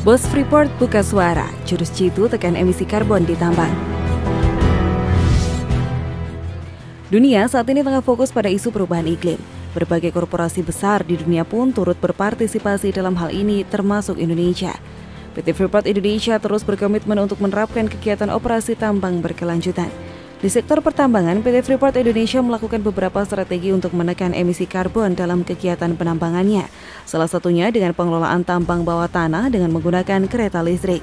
Bos Freeport buka suara, jurus jitu tekan emisi karbon di tambang. Dunia saat ini tengah fokus pada isu perubahan iklim. Berbagai korporasi besar di dunia pun turut berpartisipasi dalam hal ini, termasuk Indonesia. PT Freeport Indonesia terus berkomitmen untuk menerapkan kegiatan operasi tambang berkelanjutan. Di sektor pertambangan, PT Freeport Indonesia melakukan beberapa strategi untuk menekan emisi karbon dalam kegiatan penambangannya. Salah satunya dengan pengelolaan tambang bawah tanah dengan menggunakan kereta listrik.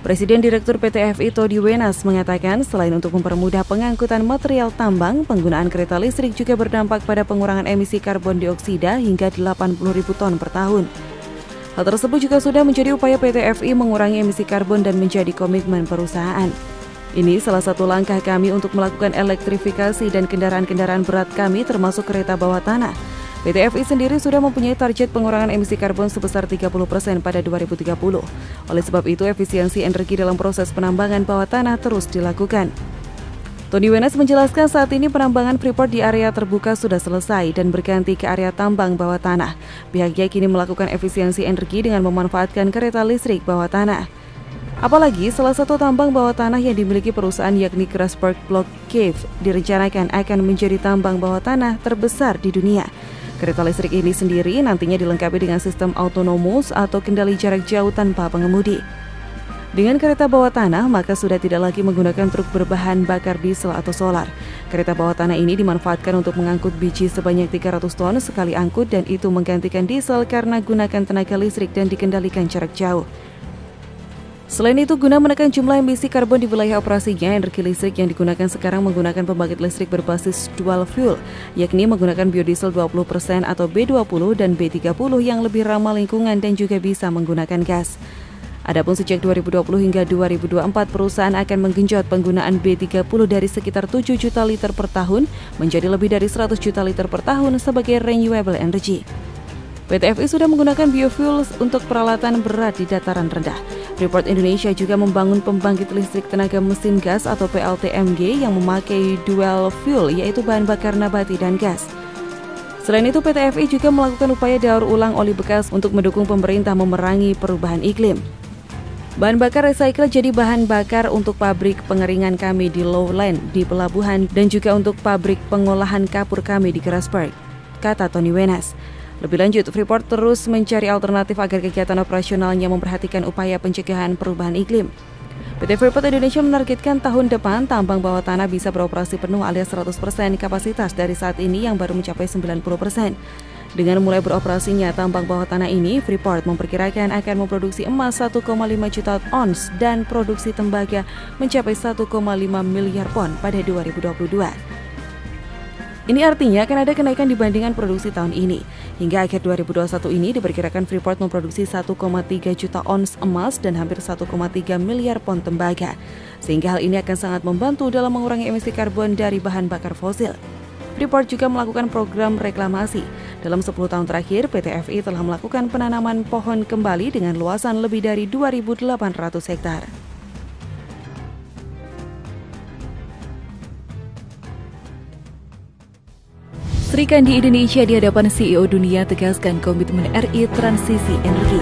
Presiden Direktur PT FI Tony Wenas mengatakan selain untuk mempermudah pengangkutan material tambang, penggunaan kereta listrik juga berdampak pada pengurangan emisi karbon dioksida hingga 80.000 ton per tahun. Hal tersebut juga sudah menjadi upaya PT FI mengurangi emisi karbon dan menjadi komitmen perusahaan. Ini salah satu langkah kami untuk melakukan elektrifikasi dan kendaraan-kendaraan berat kami termasuk kereta bawah tanah. PT FI sendiri sudah mempunyai target pengurangan emisi karbon sebesar 30% pada 2030. Oleh sebab itu, efisiensi energi dalam proses penambangan bawah tanah terus dilakukan. Tony Wenas menjelaskan saat ini penambangan Freeport di area terbuka sudah selesai dan berganti ke area tambang bawah tanah. Pihaknya kini melakukan efisiensi energi dengan memanfaatkan kereta listrik bawah tanah. Apalagi salah satu tambang bawah tanah yang dimiliki perusahaan yakni Grasberg Block Cave direncanakan akan menjadi tambang bawah tanah terbesar di dunia. Kereta listrik ini sendiri nantinya dilengkapi dengan sistem autonomous atau kendali jarak jauh tanpa pengemudi. Dengan kereta bawah tanah, maka sudah tidak lagi menggunakan truk berbahan bakar diesel atau solar. Kereta bawah tanah ini dimanfaatkan untuk mengangkut biji sebanyak 300 ton sekali angkut dan itu menggantikan diesel karena gunakan tenaga listrik dan dikendalikan jarak jauh. Selain itu, guna menekan jumlah emisi karbon di wilayah operasinya, energi listrik yang digunakan sekarang menggunakan pembangkit listrik berbasis dual fuel, yakni menggunakan biodiesel 20% atau B20 dan B30 yang lebih ramah lingkungan dan juga bisa menggunakan gas. Adapun sejak 2020 hingga 2024, perusahaan akan menggenjot penggunaan B30 dari sekitar 7 juta liter per tahun menjadi lebih dari 100 juta liter per tahun sebagai renewable energy. PT FI sudah menggunakan biofuel untuk peralatan berat di dataran rendah. Freeport Indonesia juga membangun pembangkit listrik tenaga mesin gas atau PLTMG yang memakai dual fuel, yaitu bahan bakar nabati dan gas. Selain itu, PT FI juga melakukan upaya daur ulang oli bekas untuk mendukung pemerintah memerangi perubahan iklim. Bahan bakar recycle jadi bahan bakar untuk pabrik pengeringan kami di Lowland, di pelabuhan, dan juga untuk pabrik pengolahan kapur kami di Grasberg, kata Tony Wenas. Lebih lanjut, Freeport terus mencari alternatif agar kegiatan operasionalnya memperhatikan upaya pencegahan perubahan iklim. PT Freeport Indonesia menargetkan tahun depan tambang bawah tanah bisa beroperasi penuh alias 100% kapasitas dari saat ini yang baru mencapai 90%. Dengan mulai beroperasinya tambang bawah tanah ini, Freeport memperkirakan akan memproduksi emas 1,5 juta ons dan produksi tembaga mencapai 1,5 miliar pon pada 2022. Ini artinya akan ada kenaikan dibandingkan produksi tahun ini. Hingga akhir 2021 ini diperkirakan Freeport memproduksi 1,3 juta ons emas dan hampir 1,3 miliar pon tembaga. Sehingga hal ini akan sangat membantu dalam mengurangi emisi karbon dari bahan bakar fosil. Freeport juga melakukan program reklamasi. Dalam 10 tahun terakhir, PT FI telah melakukan penanaman pohon kembali dengan luasan lebih dari 2.800 hektar. Sri Kandi Indonesia di hadapan CEO dunia tegaskan komitmen RI transisi energi.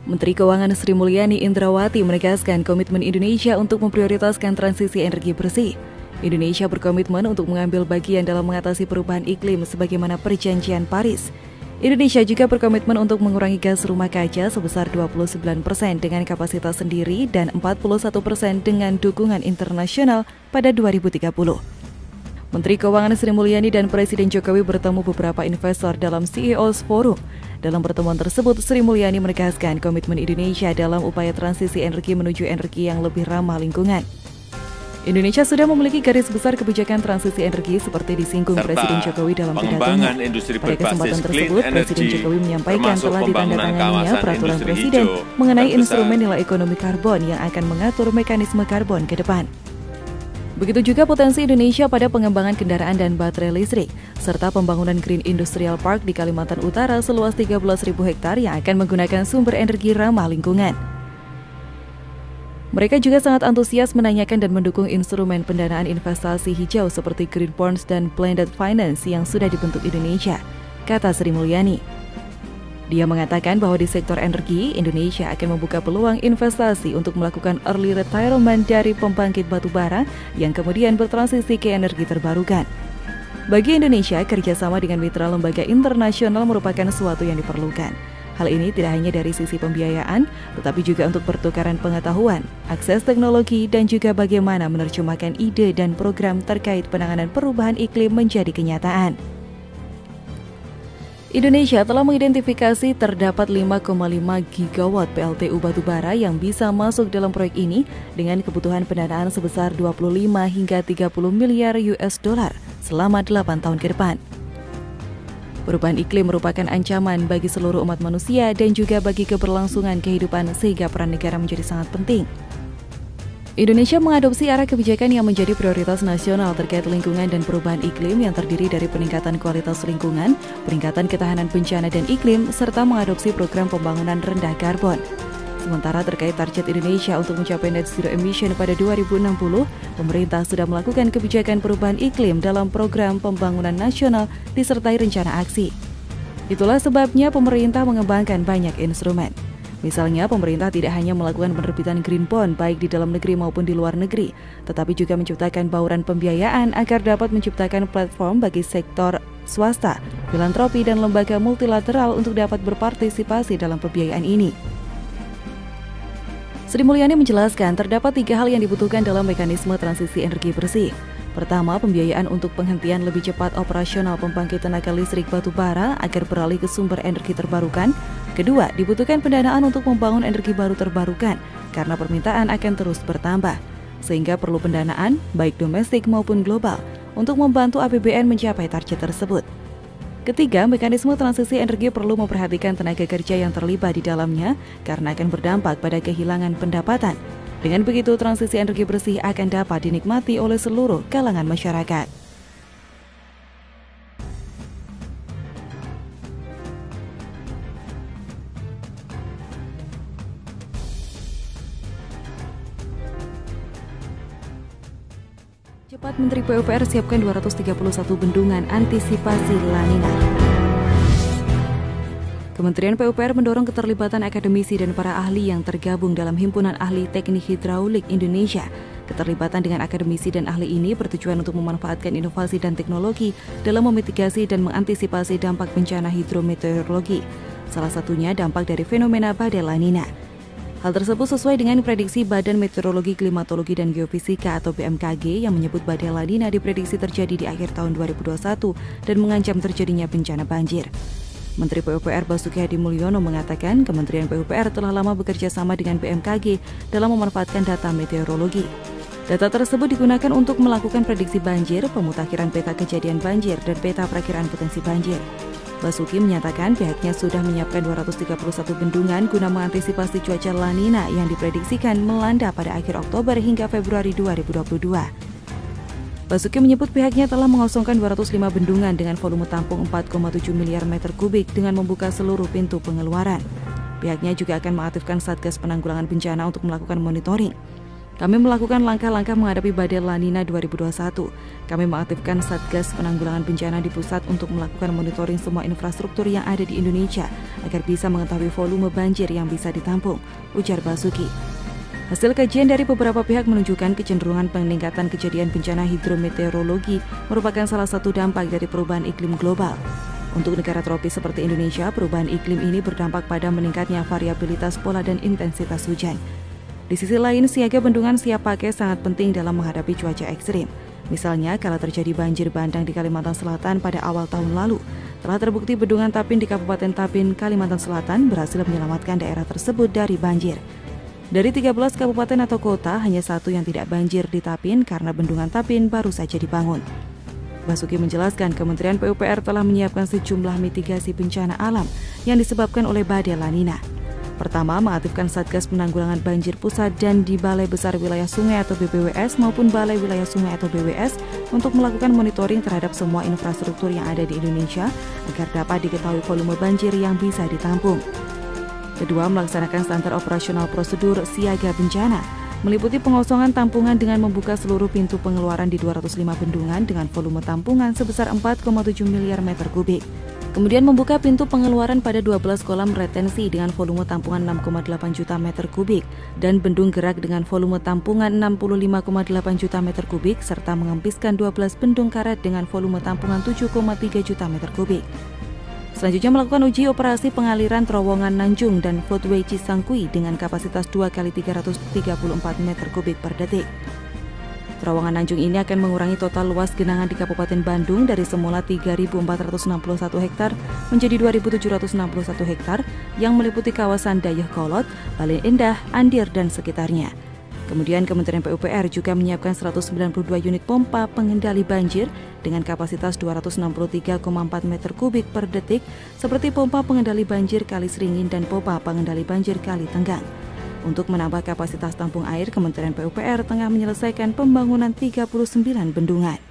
Menteri Keuangan Sri Mulyani Indrawati menegaskan komitmen Indonesia untuk memprioritaskan transisi energi bersih. Indonesia berkomitmen untuk mengambil bagian dalam mengatasi perubahan iklim sebagaimana Perjanjian Paris. Indonesia juga berkomitmen untuk mengurangi gas rumah kaca sebesar 29% dengan kapasitas sendiri dan 41% dengan dukungan internasional pada 2030. Menteri Keuangan Sri Mulyani dan Presiden Jokowi bertemu beberapa investor dalam CEO's Forum. Dalam pertemuan tersebut, Sri Mulyani menegaskan komitmen Indonesia dalam upaya transisi energi menuju energi yang lebih ramah lingkungan. Indonesia sudah memiliki garis besar kebijakan transisi energi seperti disinggung Presiden Jokowi dalam pidatonya. Pada kesempatan tersebut, Presiden Jokowi menyampaikan telah ditandatanganinya peraturan Presiden mengenai instrumen nilai ekonomi karbon yang akan mengatur mekanisme karbon ke depan. Begitu juga potensi Indonesia pada pengembangan kendaraan dan baterai listrik, serta pembangunan Green Industrial Park di Kalimantan Utara seluas 13.000 hektar yang akan menggunakan sumber energi ramah lingkungan. Mereka juga sangat antusias menanyakan dan mendukung instrumen pendanaan investasi hijau seperti Green Bonds dan Blended Finance yang sudah dibentuk Indonesia, kata Sri Mulyani. Dia mengatakan bahwa di sektor energi, Indonesia akan membuka peluang investasi untuk melakukan early retirement dari pembangkit batu bara yang kemudian bertransisi ke energi terbarukan. Bagi Indonesia, kerjasama dengan mitra lembaga internasional merupakan sesuatu yang diperlukan. Hal ini tidak hanya dari sisi pembiayaan, tetapi juga untuk pertukaran pengetahuan, akses teknologi, dan juga bagaimana menerjemahkan ide dan program terkait penanganan perubahan iklim menjadi kenyataan. Indonesia telah mengidentifikasi terdapat 5,5 gigawatt PLTU batubara yang bisa masuk dalam proyek ini dengan kebutuhan pendanaan sebesar 25 hingga 30 miliar US dollar selama 8 tahun ke depan. Perubahan iklim merupakan ancaman bagi seluruh umat manusia dan juga bagi keberlangsungan kehidupan, sehingga peran negara menjadi sangat penting. Indonesia mengadopsi arah kebijakan yang menjadi prioritas nasional terkait lingkungan dan perubahan iklim yang terdiri dari peningkatan kualitas lingkungan, peningkatan ketahanan bencana dan iklim, serta mengadopsi program pembangunan rendah karbon. Sementara terkait target Indonesia untuk mencapai net zero emission pada 2060, pemerintah sudah melakukan kebijakan perubahan iklim dalam program pembangunan nasional disertai rencana aksi. Itulah sebabnya pemerintah mengembangkan banyak instrumen. Misalnya, pemerintah tidak hanya melakukan penerbitan green bond baik di dalam negeri maupun di luar negeri, tetapi juga menciptakan bauran pembiayaan agar dapat menciptakan platform bagi sektor swasta, filantropi, dan lembaga multilateral untuk dapat berpartisipasi dalam pembiayaan ini. Sri Mulyani menjelaskan terdapat 3 hal yang dibutuhkan dalam mekanisme transisi energi bersih. Pertama, pembiayaan untuk penghentian lebih cepat operasional pembangkit tenaga listrik batu bara agar beralih ke sumber energi terbarukan. Kedua, dibutuhkan pendanaan untuk membangun energi baru terbarukan karena permintaan akan terus bertambah, sehingga perlu pendanaan baik domestik maupun global untuk membantu APBN mencapai target tersebut. Ketiga, mekanisme transisi energi perlu memperhatikan tenaga kerja yang terlibat di dalamnya karena akan berdampak pada kehilangan pendapatan. Dengan begitu, transisi energi bersih akan dapat dinikmati oleh seluruh kalangan masyarakat. Cepat Menteri PUPR siapkan 231 bendungan antisipasi La Nina. Kementerian PUPR mendorong keterlibatan akademisi dan para ahli yang tergabung dalam Himpunan Ahli Teknik Hidraulik Indonesia. Keterlibatan dengan akademisi dan ahli ini bertujuan untuk memanfaatkan inovasi dan teknologi dalam memitigasi dan mengantisipasi dampak bencana hidrometeorologi. Salah satunya dampak dari fenomena badai La Nina. Hal tersebut sesuai dengan prediksi Badan Meteorologi, Klimatologi, dan Geofisika atau BMKG yang menyebut badai La Nina diprediksi terjadi di akhir tahun 2021 dan mengancam terjadinya bencana banjir. Menteri PUPR Basuki Hadi Mulyono mengatakan Kementerian PUPR telah lama bekerja sama dengan BMKG dalam memanfaatkan data meteorologi. Data tersebut digunakan untuk melakukan prediksi banjir, pemutakhiran peta kejadian banjir, dan peta perakiraan potensi banjir. Basuki menyatakan pihaknya sudah menyiapkan 231 bendungan guna mengantisipasi cuaca La Nina yang diprediksikan melanda pada akhir Oktober hingga Februari 2022. Basuki menyebut pihaknya telah mengosongkan 205 bendungan dengan volume tampung 4,7 miliar meter kubik dengan membuka seluruh pintu pengeluaran. Pihaknya juga akan mengaktifkan Satgas Penanggulangan Bencana untuk melakukan monitoring. Kami melakukan langkah-langkah menghadapi badai La Nina 2021. Kami mengaktifkan Satgas Penanggulangan Bencana di pusat untuk melakukan monitoring semua infrastruktur yang ada di Indonesia agar bisa mengetahui volume banjir yang bisa ditampung, ujar Basuki. Hasil kajian dari beberapa pihak menunjukkan kecenderungan peningkatan kejadian bencana hidrometeorologi merupakan salah satu dampak dari perubahan iklim global. Untuk negara tropis seperti Indonesia, perubahan iklim ini berdampak pada meningkatnya variabilitas pola dan intensitas hujan. Di sisi lain, siaga bendungan siap pakai sangat penting dalam menghadapi cuaca ekstrim. Misalnya, kala terjadi banjir bandang di Kalimantan Selatan pada awal tahun lalu, telah terbukti bendungan Tapin di Kabupaten Tapin, Kalimantan Selatan berhasil menyelamatkan daerah tersebut dari banjir. Dari 13 kabupaten atau kota, hanya satu yang tidak banjir di Tapin karena bendungan Tapin baru saja dibangun. Basuki menjelaskan Kementerian PUPR telah menyiapkan sejumlah mitigasi bencana alam yang disebabkan oleh badai La Nina. Pertama, mengaktifkan Satgas Penanggulangan Banjir Pusat dan di Balai Besar Wilayah Sungai atau BBWS maupun Balai Wilayah Sungai atau BWS untuk melakukan monitoring terhadap semua infrastruktur yang ada di Indonesia agar dapat diketahui volume banjir yang bisa ditampung. Kedua, melaksanakan standar operasional prosedur siaga bencana, meliputi pengosongan tampungan dengan membuka seluruh pintu pengeluaran di 205 bendungan dengan volume tampungan sebesar 4,7 miliar meter kubik. Kemudian membuka pintu pengeluaran pada 12 kolam retensi dengan volume tampungan 6,8 juta meter kubik dan bendung gerak dengan volume tampungan 65,8 juta meter kubik serta mengempiskan 12 bendung karet dengan volume tampungan 7,3 juta meter kubik. Selanjutnya melakukan uji operasi pengaliran terowongan Nanjung dan floodway Cisangkui dengan kapasitas 2 kali 334 meter kubik per detik. Terowongan Nanjung ini akan mengurangi total luas genangan di Kabupaten Bandung dari semula 3.461 hektar menjadi 2.761 hektar yang meliputi kawasan Dayakolot, Bale Endah, Andir, dan sekitarnya. Kemudian Kementerian PUPR juga menyiapkan 192 unit pompa pengendali banjir dengan kapasitas 263,4 meter kubik per detik seperti pompa pengendali banjir Kali Seringin dan pompa pengendali banjir Kali Tenggang. Untuk menambah kapasitas tampung air, Kementerian PUPR tengah menyelesaikan pembangunan 39 bendungan.